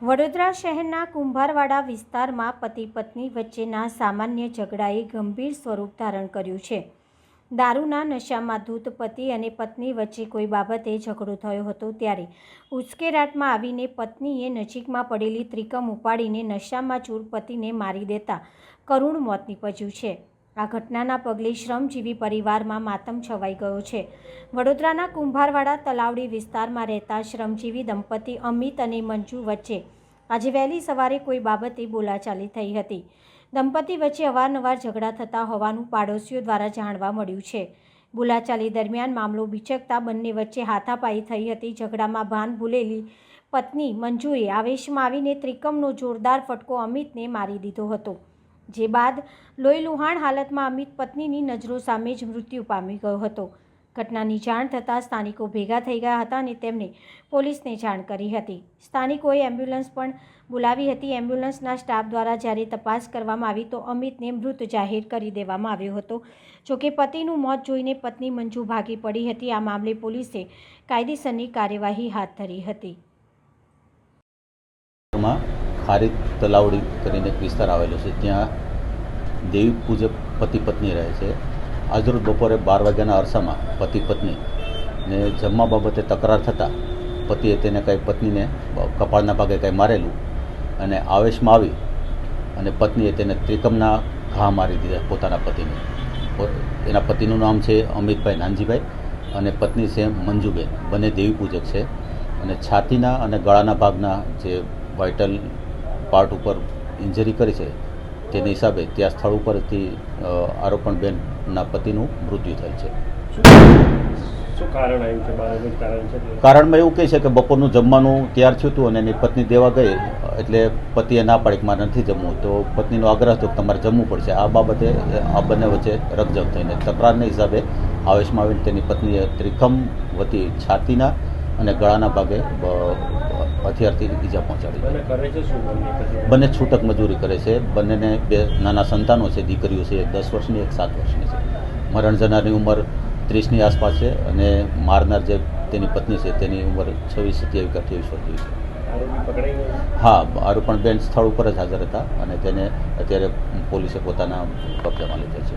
વડોદરા શહેરના કુંભારવાડા વિસ્તારમાં પતિ પત્ની વચ્ચેના સામાન્ય ઝઘડાએ ગંભીર સ્વરૂપ ધારણ કર્યું છે। દારૂના નશામાં ધૂત પતિ અને પત્ની વચ્ચે કોઈ બાબતે ઝઘડો થયો હતો ત્યારે ઉશ્કેરાટમાં આવીને પત્નીએ નજીકમાં પડેલી ત્રિકમ ઉપાડીને નશામાં ચૂર પતિને મારી દેતા કરુણ મોત નીપજ્યું છે। આ ઘટનાના પગલે શ્રમજીવી પરિવારમાં માતમ છવાઈ ગયો છે। વડોદરાના કુંભારવાડા તલાવડી વિસ્તારમાં રહેતા શ્રમજીવી દંપતી અમિત અને મંજુ વચ્ચે આજે વહેલી સવારે કોઈ બાબતે બોલાચાલી થઈ હતી। દંપતી વચ્ચે અવારનવાર ઝઘડા થતા હોવાનું પાડોશીઓ દ્વારા જાણવા મળ્યું છે। બોલાચાલી દરમિયાન મામલો બિચકતા બંને વચ્ચે હાથાપાઈ થઈ હતી। ઝઘડામાં ભાન ભૂલેલી પત્ની મંજુએ આવેશમાં આવીને ત્રિકમનો જોરદાર ફટકો અમિતને મારી દીધો હતો, જે બાદ લોહીલુહાણ હાલતમાં અમિત પત્નીની નજરો સામે જ મૃત્યુ પામી ગયો હતો। ઘટનાની જાણ થતાં સ્થાનિકો ભેગા થઈ ગયા હતા અને તેમને પોલીસને જાણ કરી હતી। સ્થાનિકોએ એમ્બ્યુલન્સ પણ બોલાવી હતી। એમ્બ્યુલન્સના સ્ટાફ દ્વારા જ્યારે તપાસ કરવામાં આવી તો અમિતને મૃત જાહેર કરી દેવામાં આવ્યો હતો। જોકે પતિનું મોત જોઈને પત્ની મંજુ ભાગી પડી હતી। આ મામલે પોલીસે કાયદેસરની કાર્યવાહી હાથ ધરી હતી। ખારીદ તલાવડી કરીને એક વિસ્તાર આવેલો છે, ત્યાં દેવી પૂજક પતિ પત્ની રહે છે। આજરોજ બપોરે 12 વાગ્યાના અરસામાં પતિ પત્ની ને જમવા બાબતે તકરાર થતાં પતિએ તેને કંઈ પત્નીને કપાળના ભાગે કંઈ મારેલું અને આવેશમાં આવી અને પત્નીએ તેને ત્રિકમના ઘા મારી દીધા પોતાના પતિને। એના પતિનું નામ છે અમિતભાઈ નાનજીભાઈ અને પત્ની છે મંજુબેન। બંને દેવી પૂજક છે અને છાતીના અને ગળાના ભાગના જે વાઇટલ પાર્ટ ઉપર ઇન્જરી કરી છે તેના હિસાબે ત્યાં સ્થળ ઉપરથી આરોપણબેનના પતિનું મૃત્યુ થયેલ છે। કારણમાં એવું કહે છે કે બપોરનું જમવાનું તૈયાર થયું હતું અને એની પત્ની દેવા ગઈ એટલે પતિએ ના પાડી કે મારે નથી જમવું, તો પત્નીનો આગ્રહ હતો કે તમારે જમવું પડશે। આ બાબતે આ બંને વચ્ચે રકઝક થઈને તકરારના હિસાબે આવેશમાં આવીને તેની પત્નીએ ત્રિકમ વતી છાતીના અને ગળાના ભાગે હથિયારથી ઈજા પહોંચાડી। બંને છૂટક મજૂરી કરે છે। બંનેને 2 નાના સંતાનો છે, દીકરીઓ છે, 10 વર્ષની એક 7 વર્ષની છે। મરણ જનારની ઉંમર 30ની આસપાસ છે અને મારનાર જે તેની પત્ની છે તેની ઉંમર 26, 27, 28 વર્ષની છે। હા, આરોપણ બેન સ્થળ ઉપર જ હાજર હતા અને તેને અત્યારે પોલીસે પોતાના કબજામાં લીધેલ છે।